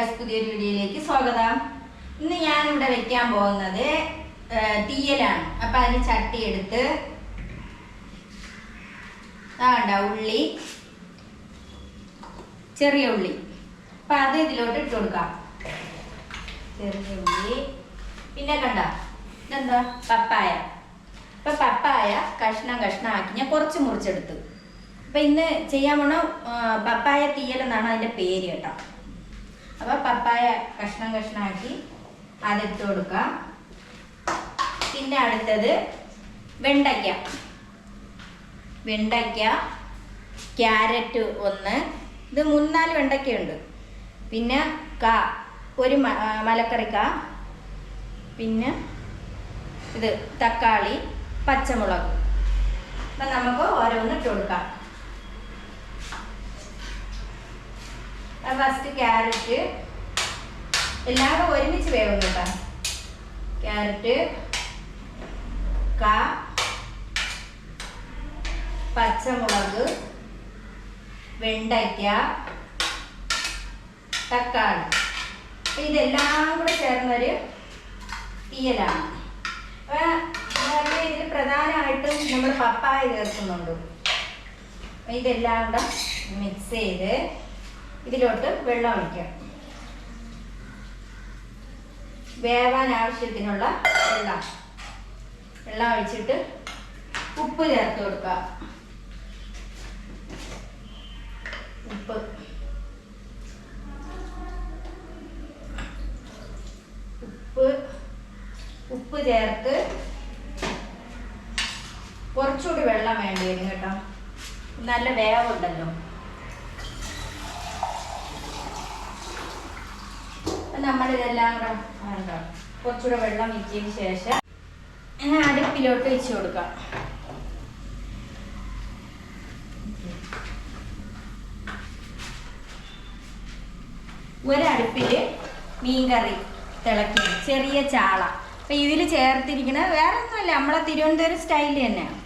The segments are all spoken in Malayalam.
ഗൈസ്, പുതിയൊരു വീഡിയോയിലേക്ക് സ്വാഗതം. ഇന്ന് ഞാനിവിടെ വെക്കാൻ പോകുന്നത് തീയലാണ്. അപ്പം അതിന് ചട്ടി എടുത്ത് ഉള്ളി, ചെറിയ ഉള്ളി, അപ്പം അത് ഇതിലോട്ട് ഇട്ട് കൊടുക്കാം. ചെറിയ ഉള്ളി, പിന്നെ ഇതെന്താ പപ്പായ. അപ്പം പപ്പായ കഷ്ണമാക്കി ഞാൻ കുറച്ച് മുറിച്ചെടുത്തു. അപ്പം ഇന്ന് ചെയ്യാൻ പോണ പപ്പായ തീയൽ എന്നാണ് അതിൻ്റെ പേര് കേട്ടോ. അപ്പോൾ പപ്പായ കഷ്ണമാക്കി അതിട്ട് കൊടുക്കാം. പിന്നെ അടുത്തത് വെണ്ടയ്ക്ക, ക്യാരറ്റ് ഒന്ന്, ഇത് 3-4 വെണ്ടയ്ക്കയുണ്ട്. പിന്നെ ഒരു മലക്കറിക്ക, പിന്നെ ഇത് തക്കാളി, പച്ചമുളക്. അപ്പം നമുക്ക് ഓരോന്ന് ഇട്ട് കൊടുക്കാം. ഫസ്റ്റ് ക്യാരറ്റ് എല്ലാം കൂടെ ഒരുമിച്ച് വേവും കേട്ടോ. ക്യാരറ്റ്, പച്ചമുളക്, വെണ്ടയ്ക്ക, തക്കാളി, ഇതെല്ലാം കൂടെ ചേർന്നൊരു തീയലാണ്. ഇതിൽ പ്രധാനമായിട്ടും നമ്മൾ പപ്പായ ചേർക്കുന്നുണ്ട്. ഇതെല്ലാം കൂടെ മിക്സ് ചെയ്ത് ഇതിലോട്ട് വെള്ളം ഒഴിക്കാം. വേവാൻ ആവശ്യത്തിനുള്ള വെള്ളം ഒഴിച്ചിട്ട് ഉപ്പ് ചേർത്ത് കൊടുക്കുക. ഉപ്പ് ചേർത്ത് കുറച്ചുകൂടി വെള്ളം വേണ്ടി വരും കേട്ടോ. നല്ല വേവുണ്ടല്ലോ. നമ്മളിതെല്ലാം കൂടെ കുറച്ചുകൂടെ വെള്ളം വെച്ചതിന് ശേഷം അടുപ്പിലോട്ട് വെച്ച് കൊടുക്കാം. ഒരടുപ്പിൽ മീൻകറി തിളക്കി, ചെറിയ ചാള. അപ്പം ഇതിൽ ചേർത്തിരിക്കുന്ന വേറെ ഒന്നുമല്ല, നമ്മളെ തിരുവനന്തപുരം സ്റ്റൈലിൽ തന്നെയാണ്.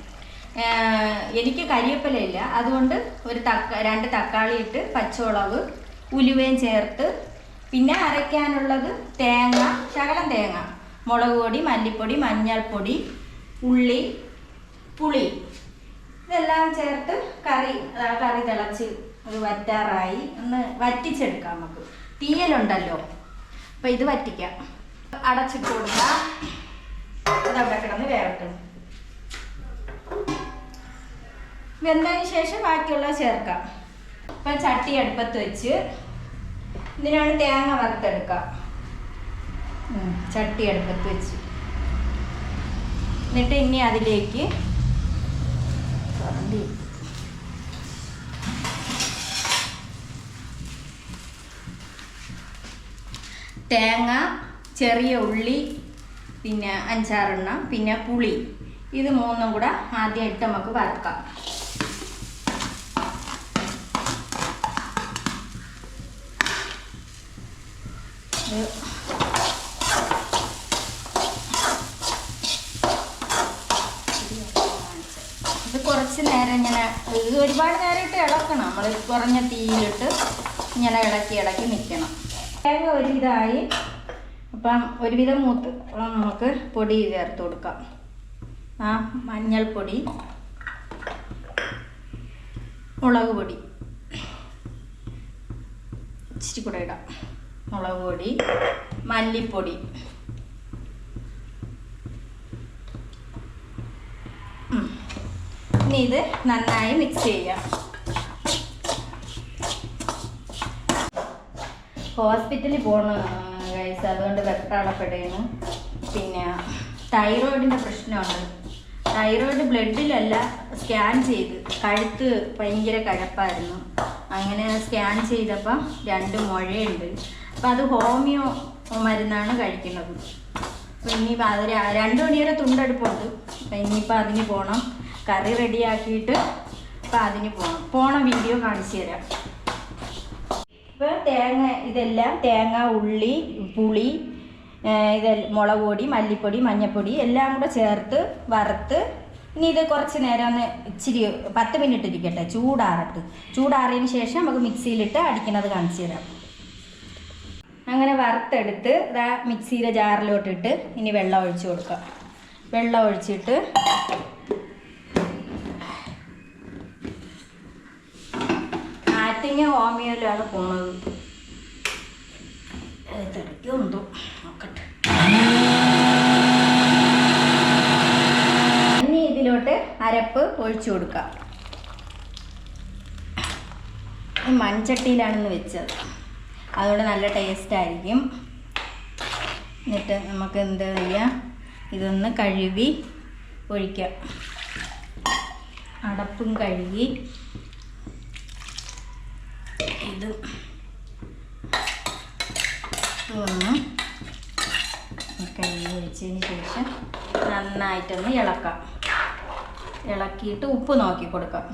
എനിക്ക് കരിവേപ്പിലയില്ല, അതുകൊണ്ട് 2 തക്കാളി ഇട്ട് പച്ചമുളക്, ഉലുവയും ചേർത്ത്, പിന്നെ അരയ്ക്കാനുള്ളത് തേങ്ങ, ശകലം തേങ്ങ, മുളക് പൊടി, മല്ലിപ്പൊടി, മഞ്ഞൾപ്പൊടി, ഉള്ളി, പുളി, ഇതെല്ലാം ചേർത്ത് കറി തിളച്ച് അത് വറ്റാറായി ഒന്ന് വറ്റിച്ചെടുക്കാം. നമുക്ക് തീയലുണ്ടല്ലോ, അപ്പം ഇത് വറ്റിക്കാം. അടച്ചിട്ട് കൊടുക്കാം. അതവിടെ കിടന്ന് വേവട്ടെ. വെന്തതിന് ശേഷം ബാക്കിയുള്ളത് ചേർക്കാം. ഇപ്പം ചട്ടി അടുപ്പത്ത് വെച്ച് ഇതിനാണ് തേങ്ങ വറുത്തെടുക്കുക. ചട്ടി അടുപ്പത്ത് വെച്ച് എന്നിട്ട് ഇനി അതിലേക്ക് തേങ്ങ, ചെറിയ ഉള്ളി, പിന്നെ 5-6 എണ്ണം, പിന്നെ പുളി, ഇത് 3 കൂടെ ആദ്യം ഇട്ട് നമുക്ക് വറുക്കാം. ഇത് കുറച്ച് നേരം ഇത് ഒരുപാട് നേരമായിട്ട് ഇളക്കണം. നമ്മൾ കുറഞ്ഞ തീയിലിട്ട് ഇങ്ങനെ ഇളക്കി നിൽക്കണം. തേങ്ങ ഒരുവിധമായി, അപ്പം ഒരുവിധം മൂത്ത് നമുക്ക് പൊടി ചേർത്ത് കൊടുക്കാം. മഞ്ഞൾപ്പൊടി, മുളക് പൊടി ഇച്ചിരി കൂടെ ഇടാം. മുളക് പൊടി, മല്ലിപ്പൊടി, ഇനി ഇത് നന്നായി മിക്സ് ചെയ്യാം. ഹോസ്പിറ്റലിൽ പോകണം ഗൈസ്, അതുകൊണ്ട് വെപ്രാളപ്പെടുകയാണ്. പിന്നെ തൈറോയിഡിൻ്റെ പ്രശ്നമുണ്ട്. തൈറോയിഡ് ബ്ലഡിലല്ല, സ്കാൻ ചെയ്ത് കഴുത്ത് ഭയങ്കര കഴപ്പായിരുന്നു. അങ്ങനെ സ്കാൻ ചെയ്തപ്പോൾ 2 മുഴയുണ്ട്. അപ്പം അത് ഹോമിയോ മരുന്നാണ് കഴിക്കുന്നത്. അപ്പം ഇനിയിപ്പോൾ അത് 2 മണി വരെ തുണ്ടെടുപ്പുണ്ട്. അപ്പം ഇനിയിപ്പോൾ അതിന് പോകണം. കറി റെഡിയാക്കിയിട്ട് അപ്പം അതിന് പോണ വീഡിയോ കാണിച്ചു തരാം. ഇപ്പോൾ തേങ്ങ, ഉള്ളി, പുളി, മുളക് പൊടി, മല്ലിപ്പൊടി, മഞ്ഞൾപ്പൊടി എല്ലാം കൂടെ ചേർത്ത് വറുത്ത് ഇനി ഇത് കുറച്ച് നേരം ഒന്ന് ഇച്ചിരി 10 മിനിറ്റ് ഇരിക്കട്ടെ, ചൂടാറിയതിന് ശേഷം നമുക്ക് മിക്സിയിലിട്ട് അടിക്കുന്നത് കാണിച്ചു തരാം. അങ്ങനെ വറുത്തെടുത്ത് ഇതാ മിക്സിയിലെ ജാറിലോട്ടിട്ട് ഇനി വെള്ളം ഒഴിച്ച് കൊടുക്കാം. വെള്ളം ഒഴിച്ചിട്ട് ആറ്റിങ്ങ ഹോമിയോയിലാണ് പോണത്. തിളയ്ക്കുമെന്തോ നോക്കട്ടെ. ഇനി ഇതിലോട്ട് അരപ്പ് ഒഴിച്ചു കൊടുക്കാം. മൺചട്ടിയിലാണെന്ന് വെച്ചത്, അതുകൊണ്ട് നല്ല ടേസ്റ്റ് ആയിരിക്കും. എന്നിട്ട് നമുക്ക് എന്ത് ചെയ്യാം, ഇതൊന്ന് കഴുകി ഒഴിക്കാം. അടപ്പും കഴുകി ഇത് ഒന്ന് കഴുകി ഒഴിച്ചതിന് ശേഷം നന്നായിട്ടൊന്ന് ഇളക്കാം. ഇളക്കിയിട്ട് ഉപ്പ് നോക്കി കൊടുക്കാം.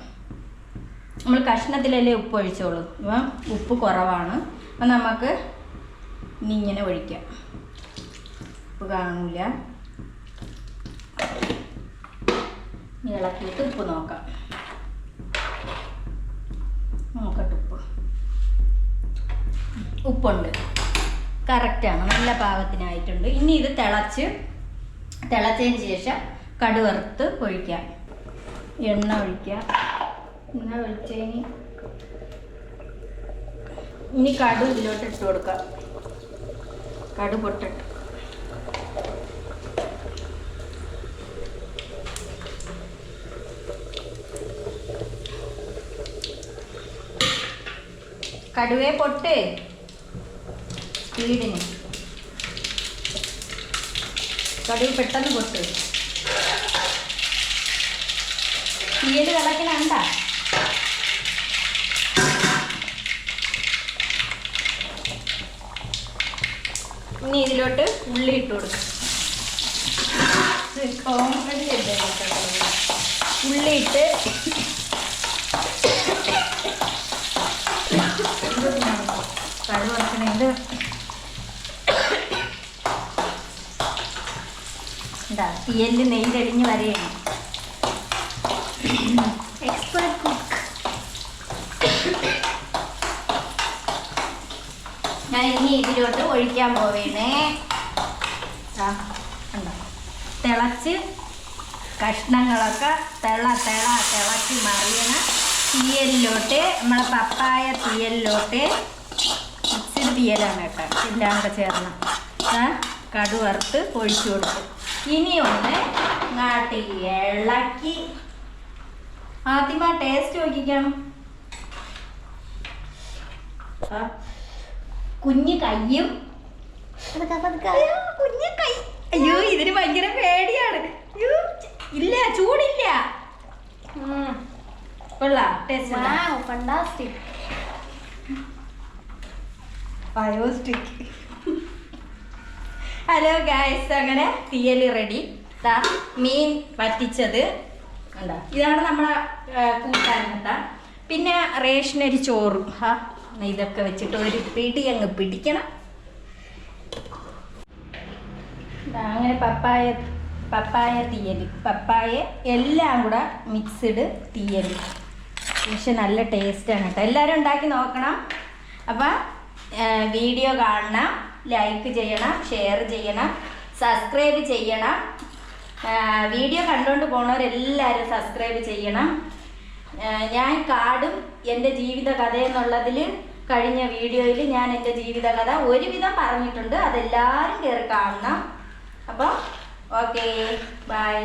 നമ്മൾ കഷ്ണത്തിലല്ലേ ഉപ്പ് ഒഴിച്ചോളൂ, അപ്പം ഉപ്പ് കുറവാണ്. അപ്പം നമുക്ക് ഇനി ഇങ്ങനെ ഒഴിക്കാം. ഉപ്പ് കാണില്ല, ഇളക്കിയിട്ട് ഉപ്പ് നോക്കാം. നോക്കട്ടെ, ഉപ്പുണ്ട്, കറക്റ്റാണ്, നല്ല പാകത്തിനായിട്ടുണ്ട്. ഇനി ഇത് തിളച്ചതിന് ശേഷം കടുവറുത്ത് ഒഴിക്കാം. എണ്ണ ഒഴിക്കാം. എണ്ണ ഒഴിച്ചതിന് ഇനി കടു ഇതിലോട്ട് ഇട്ട് കൊടുക്കാം. കടു പൊട്ടിട്ട് കടുവേ പൊട്ട്, സ്പീഡിന് കടുവ് പെട്ടെന്ന് പൊട്ട്. തീയല് തിളക്കണണ്ട. ഇനി ഇതിലോട്ട് ഉള്ളി ഇട്ട് കൊടുക്കും. കോമഡി അല്ലേ, ഉള്ളി ഇട്ട് കടുവ വറക്കണത് എന്താ, തീയലിൽ നെയ്യ് തെളിഞ്ഞ് വരെയാണ്. Expert cook. ഞാൻ ഇനി ഇതിലോട്ട് ഒഴിക്കാൻ പോവേണേ. തിളച്ച് കഷ്ണങ്ങളൊക്കെ തിളച്ച് മറിയണ തീയലിലോട്ട്, നമ്മളെ പപ്പായ തീയലിലോട്ട്, മിക്സിഡ് തീയലാണ് കേട്ടോ, എല്ലാം കൂടെ ചേർന്ന് കടു വറുത്ത് ഒഴിച്ചു കൊടുത്തു. ഇനി ഒന്ന് നാട്ടി ഇളക്കി ആദ്യം ആ ടേസ്റ്റ് നോക്കിക്കണം. കുഞ്ഞു കയ്യും, കുഞ്ഞു കൈ. അയ്യോ, ഇതിന് ഭയങ്കര പേടിയാണ്. ഇല്ല, ചൂടില്ല. കൊള്ളാം, ടേസ്റ്റ്. ഹലോ ഗായ്സ്, അങ്ങനെ തീയൽ റെഡി. മീൻ പറ്റിച്ചത് എന്താ, ഇതാണ് നമ്മളെ കൂട്ടാൻ കേട്ടാ. പിന്നെ റേഷനരി ചോറും ഇതൊക്കെ വെച്ചിട്ട് ഒരു പിടി അങ്ങ് പിടിക്കണം. അങ്ങനെ പപ്പായ തീയൽ, പപ്പായ എല്ലാം കൂടെ മിക്സ്ഡ് തീയൽ. പക്ഷെ നല്ല ടേസ്റ്റാണ് കേട്ടോ. എല്ലാവരും ഉണ്ടാക്കി നോക്കണം. അപ്പം വീഡിയോ കാണണം, ലൈക്ക് ചെയ്യണം, ഷെയർ ചെയ്യണം, സബ്സ്ക്രൈബ് ചെയ്യണം. വീഡിയോ കണ്ടുകൊണ്ട് പോണവരെല്ലാവരും സബ്സ്ക്രൈബ് ചെയ്യണം. ഞാൻ കാടും എൻ്റെ ജീവിത കഥ എന്നുള്ളതിൽ കഴിഞ്ഞ വീഡിയോയിൽ ഞാൻ എൻ്റെ ജീവിതകഥ ഒരുവിധം പറഞ്ഞിട്ടുണ്ട്. അതെല്ലാവരും കയറി കാണണം. അപ്പം ഓക്കെ, ബൈ.